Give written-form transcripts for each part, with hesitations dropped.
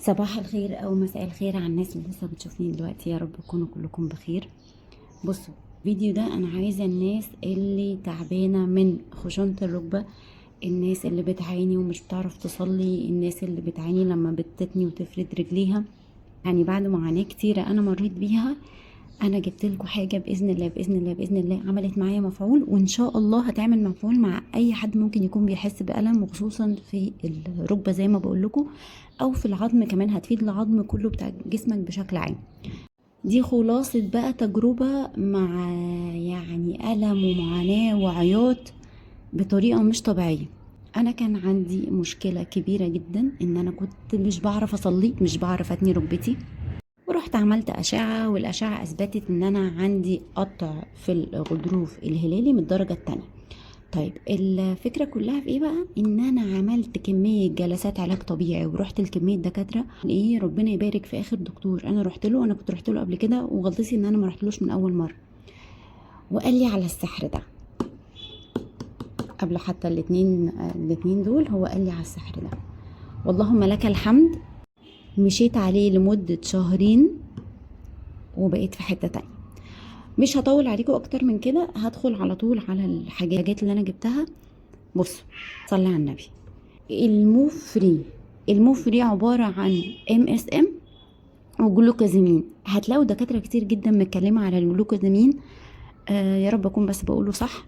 صباح الخير او مساء الخير على الناس اللي لسه بتشوفني دلوقتي، يا رب تكونوا كلكم بخير. بصوا الفيديو ده انا عايزه الناس اللي تعبانه من خشونه الركبه، الناس اللي بتعاني ومش بتعرف تصلي، الناس اللي بتعاني لما بتتني وتفرد رجليها، يعني بعد معاناه كتيره انا مريت بيها. انا جبت لكم حاجه باذن الله باذن الله باذن الله عملت معايا مفعول، وان شاء الله هتعمل مفعول مع اي حد ممكن يكون بيحس بالم، وخصوصا في الركبه زي ما بقول لكم، او في العظم كمان، هتفيد العظم كله بتاع جسمك بشكل عام. دي خلاصه بقى تجربه مع يعني الم ومعاناه وعياط بطريقه مش طبيعيه. انا كان عندي مشكله كبيره جدا ان انا كنت مش بعرف اصلي، مش بعرف اتني ركبتي، ورحت عملت أشعة، والأشعة أثبتت إن أنا عندي قطع في الغضروف الهلالي من الدرجة التانية. طيب الفكرة كلها في إيه بقى؟ إن أنا عملت كمية جلسات علاج طبيعي ورحت لكمية دكاترة. إيه ربنا يبارك في آخر دكتور أنا رحت له، أنا كنت رحت له قبل كده وغلطتي إن أنا ما رحتلوش من أول مرة، وقال لي على السحر ده قبل حتى الاتنين دول، هو قال لي على السحر ده، واللهم لك الحمد. مشيت عليه لمدة شهرين وبقيت في حتة تانية. مش هطول عليكم اكتر من كده، هدخل على طول على الحاجات اللي انا جبتها. بصوا صلي على النبي. الموفري عبارة عن MSM وجلوكازيمين. هتلاقوا دكاترة كتير جدا متكلمة على الجلوكازيمين، يا رب اكون بس بقوله صح.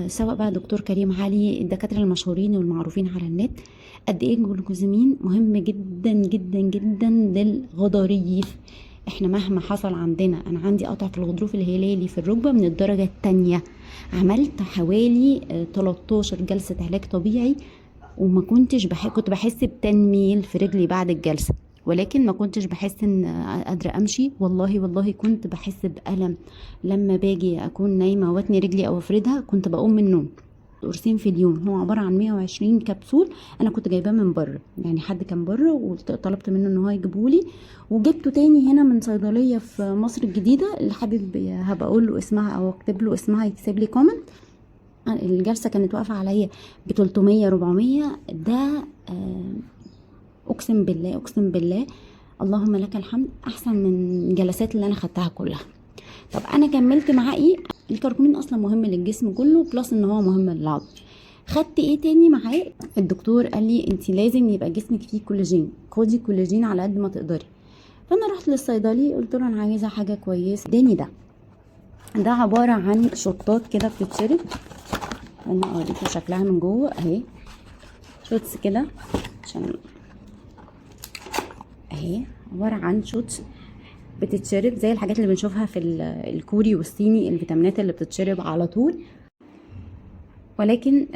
سواء بقى دكتور كريم علي، الدكاترة المشهورين والمعروفين على النت، قد ايه الجلوكوزامين مهم جدا جدا جدا للغضاريف. احنا مهما حصل عندنا، انا عندي قطع في الغضروف الهلالي في الركبة من الدرجة التانية، عملت حوالي 13 جلسة علاج طبيعي، وما كنت بحس بتنميل في رجلي بعد الجلسة، ولكن ما كنتش بحس ان قادرة امشي. والله كنت بحس بألم لما باجي اكون نايمة واتني رجلي او افردها، كنت بقوم من النوم. قرصين في اليوم، هو عبارة عن 120 كبسول، انا كنت جايباه من بره، يعني حد كان بره وطلبت منه ان هو يجيبهولي، وجبته تاني هنا من صيدلية في مصر الجديدة. اللي حابب هبقى اقول له اسمها او اكتب له اسمها يكتب لي كومنت. الجلسة كانت واقفة عليا ب 300 400 ده. اقسم بالله اقسم بالله اللهم لك الحمد، احسن من الجلسات اللي انا خدتها كلها. طب انا كملت معاه ايه؟ الكركمين اصلا مهم للجسم كله، بلس ان هو مهم للعظم. خدت ايه تاني معاه؟ الدكتور قال لي انت لازم يبقى جسمك فيه كولاجين، خدي كولاجين على قد ما تقدري. فانا رحت للصيدلي قلت له انا عايزه حاجه كويسه، اداني ده عباره عن شطات كده بتتشرب. انا اوريكم شكلها من جوه اهي، شوتس كده، عشان اهي عباره عن شوتس بتتشرب زي الحاجات اللي بنشوفها في الكوري والصيني، الفيتامينات اللي بتتشرب على طول، ولكن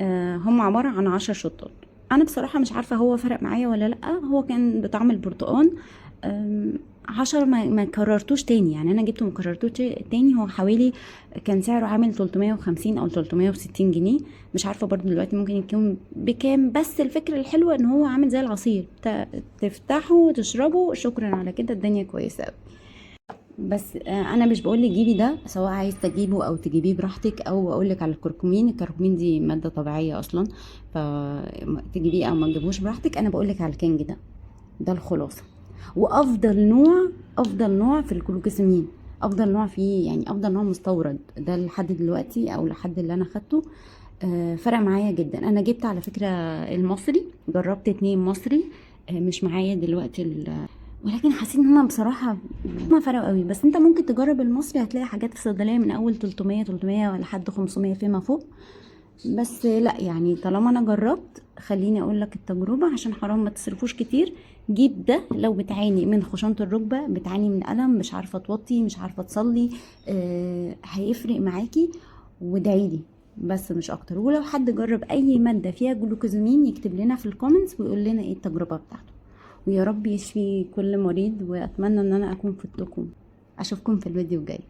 هم عبارة عن 10 شطات. انا بصراحة مش عارفة هو فرق معايا ولا لا، هو كان بطعم البرتقال. 10 ما كررتوش تاني، يعني انا جبته ما كررتوش تاني. هو حوالي كان سعره عامل 350 او 360 جنيه، مش عارفة برضو دلوقتي ممكن يكون بكام، بس الفكرة الحلوة ان هو عامل زي العصير، تفتحه وتشربه، شكرا على كده، الدنيا كويسة قوي. بس انا مش بقول لك جيبي ده، سواء عايز تجيبه او تجيبيه براحتك، او اقول لك على الكركمين دي ماده طبيعيه اصلا، فتجيبيه او ما تجيبوش براحتك. انا بقول لك على الكنج ده الخلاصه، افضل نوع في الجلوكوزامين، افضل نوع فيه، يعني افضل نوع مستورد ده لحد دلوقتي، او لحد اللي انا خدته. فرق معايا جدا. انا جبت على فكره المصري، جربت 2 مصري، مش معايا دلوقتي ولكن حسيت ان هما بصراحه ما فرقوا قوي. بس انت ممكن تجرب المصري، هتلاقي حاجات في الصيدليه من اول 300 لحد 500 فيما فوق. بس لا يعني طالما انا جربت، خليني اقول لك التجربه عشان حرام ما تصرفوش كتير. جيب ده لو بتعاني من خشونه الركبه، بتعاني من الم، مش عارفه توطي، مش عارفه تصلي، هيفرق معاكي، وادعيلي بس مش اكتر. ولو حد جرب اي ماده فيها جلوكوزامين يكتب لنا في الكومنتس ويقول لنا ايه التجربه بتاعته، ويا رب يشفي كل مريض، واتمنى ان انا اكون فدتكم. اشوفكم في الفيديو الجاي.